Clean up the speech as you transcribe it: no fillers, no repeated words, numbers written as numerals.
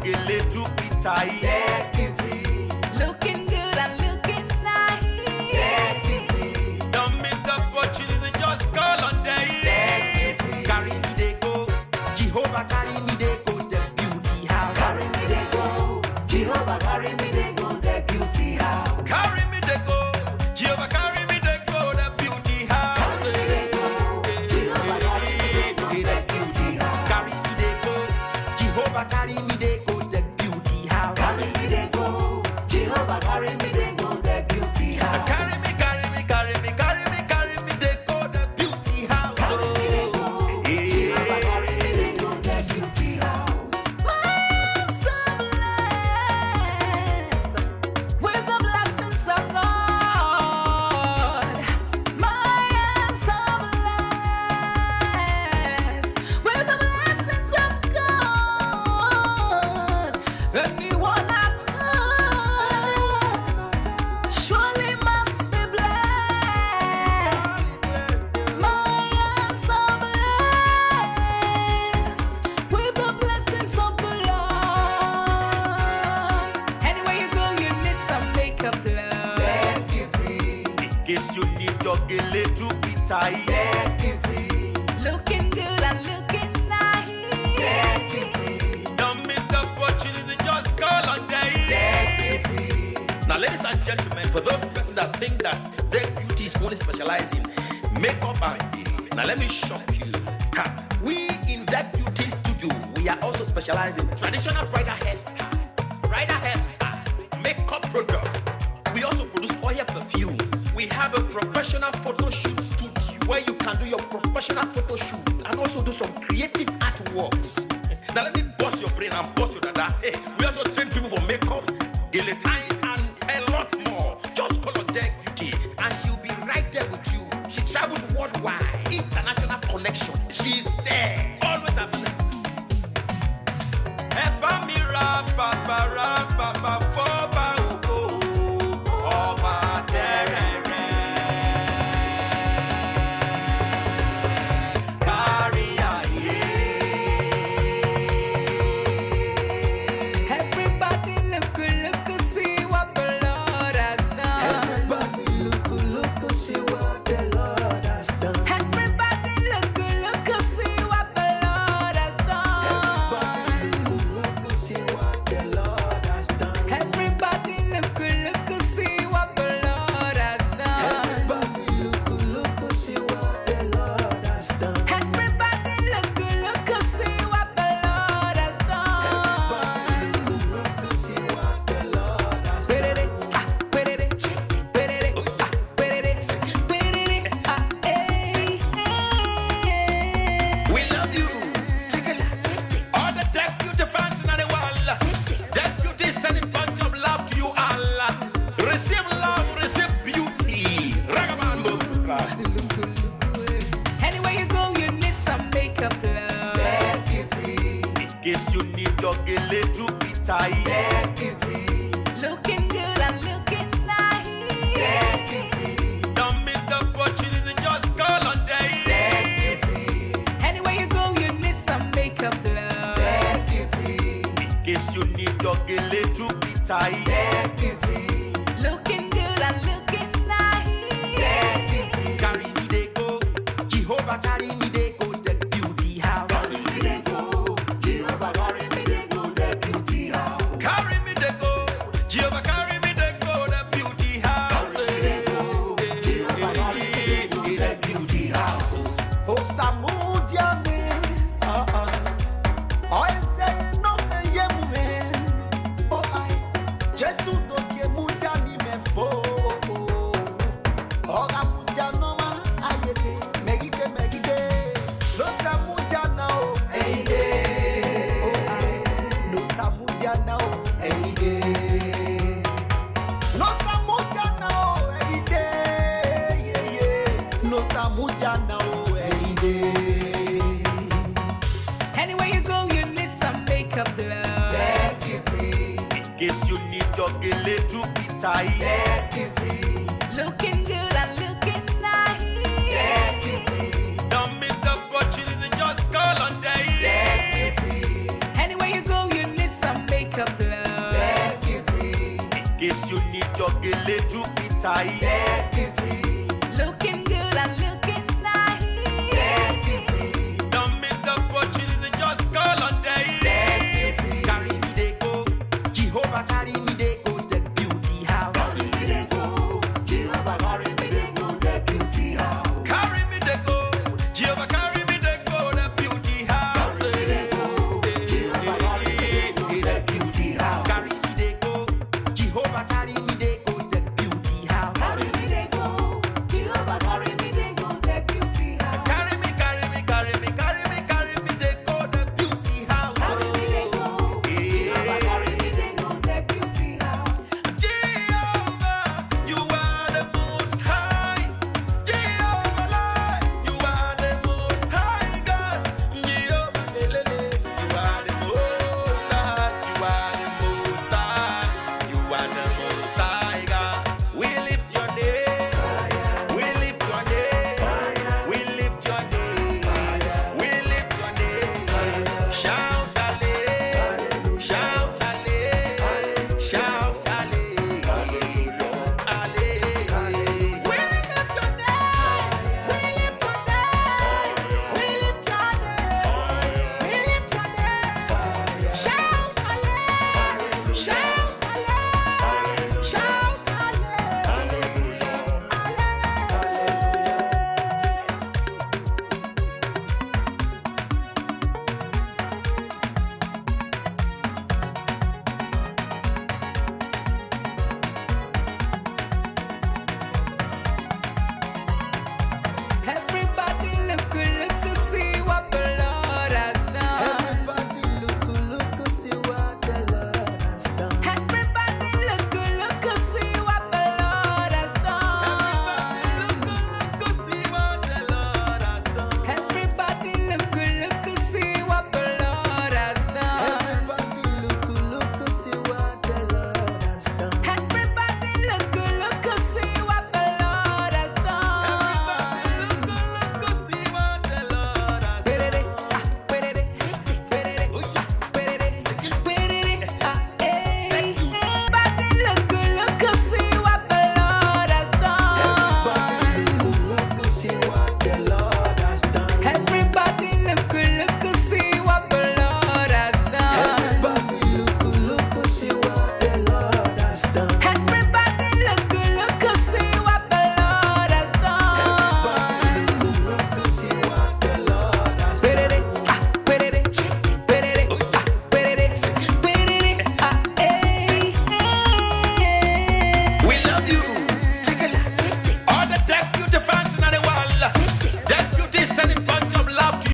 Gele to be tight. Get beauty. Looking good and looking nice. Get beauty. Don't miss the opportunity, just call on day. Get beauty. Carry me they go, Jehovah carry me they go, the beauty house. Carry me they go. Jehovah carry me they go. The beauty house. Carry me they go, Jehovah carry me they go, the beauty house. Carry me they go. Jehovah carry me they go. The beauty house. Carry me they go, Jehovah carry me they go, the beauty house. Carry me they go. Jehovah carry me they go. The beauty house. Carry me, carry me, carry me, carry me, carry me they go, the beauty house. Carry me they go. Jehovah carry me they go. The beauty house. My hands are blessed with the blessings of God. My hands are blessed with the blessings of God. Anyone I touch surely must be blessed. My hands are blessed with the blessings of the Lord. Anywhere you go, you need some makeup, love. Get beauty. In case you need your Gele to be tight. Get beauty. Looking good and looking nice. Get beauty. Don't miss the opportunity, just call on day. Get beauty. Now, ladies and gentlemen, for those persons that think that their beauty is only specializing in makeup and hair, now let me shock you. Ha. We in that beauty studio, we are also specializing in traditional bridal hairstyle, makeup products. We also produce oil perfumes. We have a professional photo shoot studio where you can do your professional photo shoot and also do some creative artworks. Now let me bust your brain and bust your dada. Hey, we also train people for makeups, Gele time, and a lot more. Just call on Deck Beauty and she'll be right there with you. She travels worldwide, international connection. She's there, always available. Epa mi rapa foba uko oba terere. Carry aye. Everybody look, see what the Lord has done. Everybody look, see what the Lord has done. Everybody look, see what the Lord has done. Everybody look, see what the Lord has done. Everybody look, see what the Lord has done. Everybody look, see what the Lord has done. Everybody look, see what the Lord has done. Look, see what the Lord has done. We love you. All the Deck Beauty fans in the world. Deck Beauty is sending bunch of love to you all. Receive love, receive beauty. Ragabambo. Anywhere you go, you need some makeup, love. Get beauty. In case you need your Gele to be tight. Get beauty. Looking good and looking nice. Get beauty. Don't miss the opportunity, just call on day. Get beauty. Anywhere you go, you need some makeup, love. Get beauty. In case you need your Gele to be tight. Get beauty. Looking good and looking nice. Get beauty. Carry me they go, Jehovah carry me they go, the beauty house. Carry me they go. Jehovah carry me they go. The beauty house. Carry me they go, Jehovah carry me they go, the beauty house. Carry me they go. Jehovah carry me they go. The beauty house. Oh, Samudia me. Oh, say no me yemu me. Oh, I just to do yemudia ni me fo. Oh, Samudia no ma ayete. Megide. No Samudia now. Hey day. Oh, I no Samudia now. Hey day. No Samudia now. Hey day. Yeah. No Samudia now. Hey day. Anywhere you go, you need some makeup, love. Get beauty. In case you need your Gele to be tight. Get beauty. Looking good and looking nice. Get beauty. Don't miss the opportunity, just call on day. Get beauty. Anywhere you go, you need some makeup. Gele Jupiter.